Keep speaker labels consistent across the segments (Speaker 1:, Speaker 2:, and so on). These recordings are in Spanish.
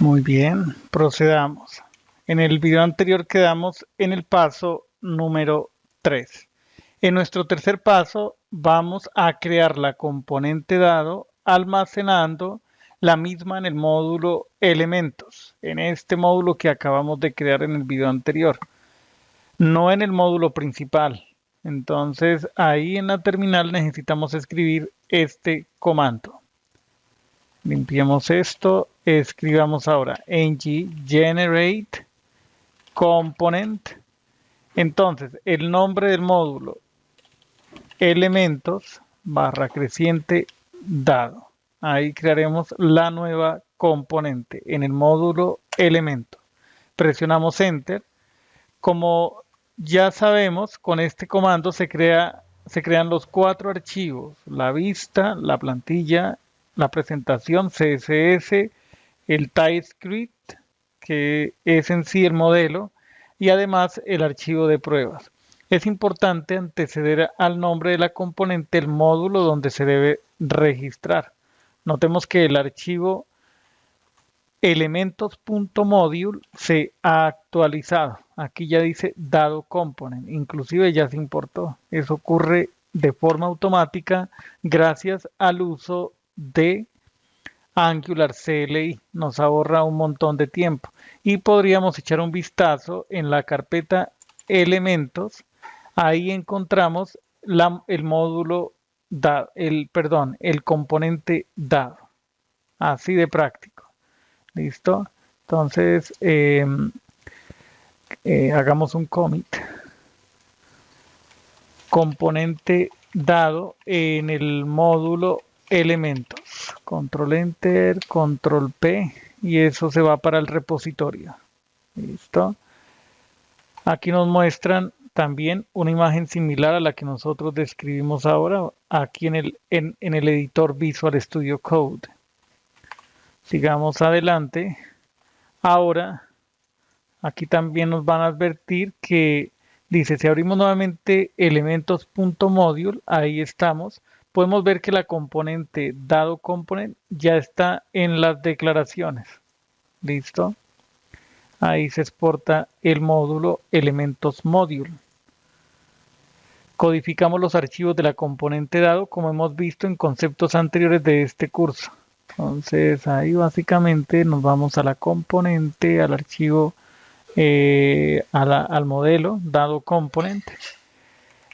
Speaker 1: Muy bien, procedamos. En el video anterior quedamos en el paso número 3. En nuestro tercer paso vamos a crear la componente dado almacenando la misma en el módulo elementos, en este módulo que acabamos de crear en el video anterior, no en el módulo principal. Entonces ahí en la terminal necesitamos escribir este comando. Limpiemos esto, escribamos ahora ng generate component. Entonces, el nombre del módulo elementos barra creciente dado. Ahí crearemos la nueva componente en el módulo elementos. Presionamos enter. Como ya sabemos, con este comando se crean los 4 archivos: la vista, la plantilla, la presentación, CSS, el TypeScript, que es en sí el modelo, y además el archivo de pruebas. Es importante anteceder al nombre de la componente el módulo donde se debe registrar. Notemos que el archivo elementos.module se ha actualizado. Aquí ya dice dado component, inclusive ya se importó. Eso ocurre de forma automática gracias al uso de Angular CLI. Nos ahorra un montón de tiempo. Y podríamos echar un vistazo en la carpeta elementos. Ahí encontramos el módulo dado, el componente dado. Así de práctico. ¿Listo? Entonces, hagamos un commit. Componente dado en el módulo elementos. Control Enter, Control P, y eso se va para el repositorio. ¿Listo? Aquí nos muestran también una imagen similar a la que nosotros describimos ahora, aquí en el editor Visual Studio Code. Sigamos adelante. Ahora, aquí también nos van a advertir que dice, si abrimos nuevamente elementos.module, ahí estamos, podemos ver que la componente dado component ya está en las declaraciones. ¿Listo? Ahí se exporta el módulo elementos module. Codificamos los archivos de la componente dado como hemos visto en conceptos anteriores de este curso. Entonces ahí básicamente nos vamos a la componente, al archivo, al modelo dado component,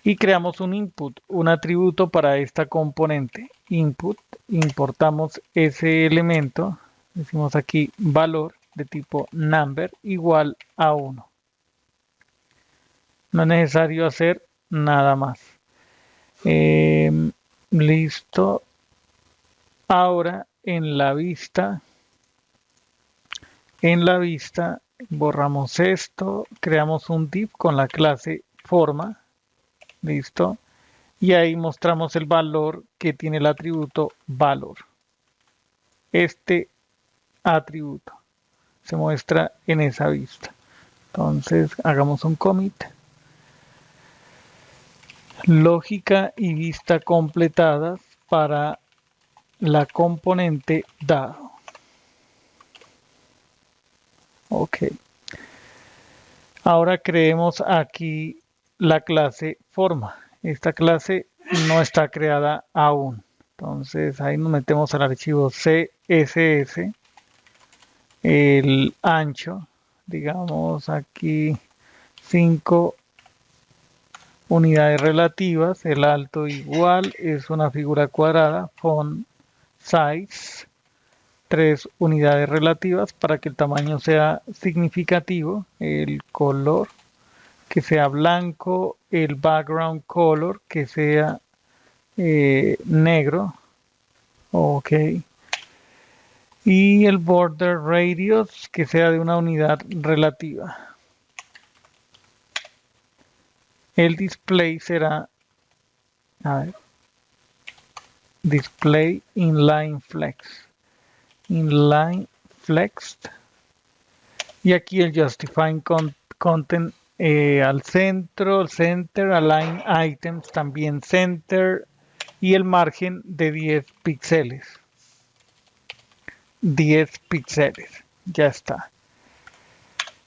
Speaker 1: y creamos un input, un atributo para esta componente. Input, importamos ese elemento, decimos aquí valor de tipo number igual a 1. No es necesario hacer nada más. Listo. Ahora en la vista borramos esto, creamos un div con la clase forma. Listo. Y ahí mostramos el valor que tiene el atributo valor. Este atributo se muestra en esa vista. Entonces hagamos un commit. Lógica y vista completadas para la componente dado. Ok. Ahora creemos aquí la clase forma. Esta clase no está creada aún. Entonces ahí nos metemos al archivo CSS. El ancho, digamos aquí 5 unidades relativas. El alto igual es una figura cuadrada. Font size 3 unidades relativas para que el tamaño sea significativo. El color que sea blanco, el background color que sea negro. Ok. Y el border radius que sea de una unidad relativa. El display será, display inline flex. Inline flexed. Y aquí el justifying content al centro, center, align items también center, y el margen de 10 píxeles. 10 píxeles. Ya está.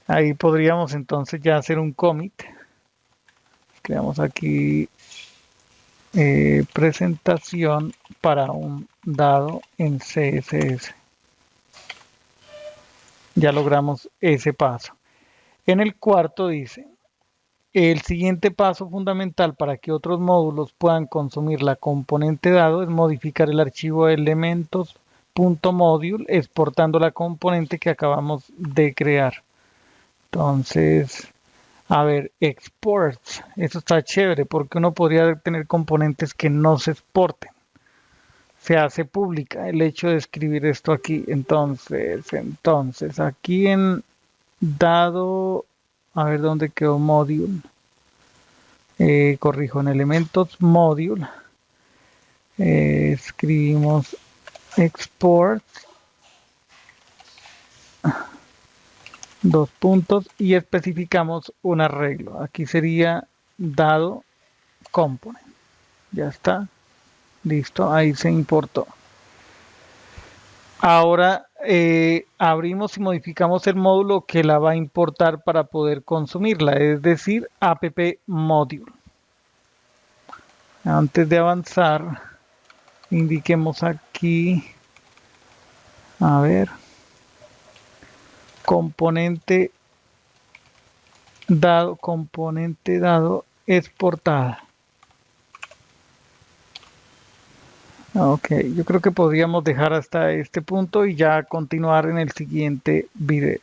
Speaker 1: Ahí podríamos entonces ya hacer un commit. Creamos aquí presentación para un dado en CSS. Ya logramos ese paso. En el cuarto dice, el siguiente paso fundamental para que otros módulos puedan consumir la componente dado es modificar el archivo elementos.module exportando la componente que acabamos de crear. Entonces, a ver, exports, eso está chévere porque uno podría tener componentes que no se exporten. Se hace pública el hecho de escribir esto aquí. Entonces, aquí en dado, a ver dónde quedó module. Corrijo en elementos module. Escribimos export, dos puntos y especificamos un arreglo. Aquí sería dado component. Ya está. Listo, ahí se importó. Ahora abrimos y modificamos el módulo que la va a importar para poder consumirla, es decir, app module. Antes de avanzar, indiquemos aquí, a ver, componente dado exportada. Ok, yo creo que podríamos dejar hasta este punto y ya continuar en el siguiente video.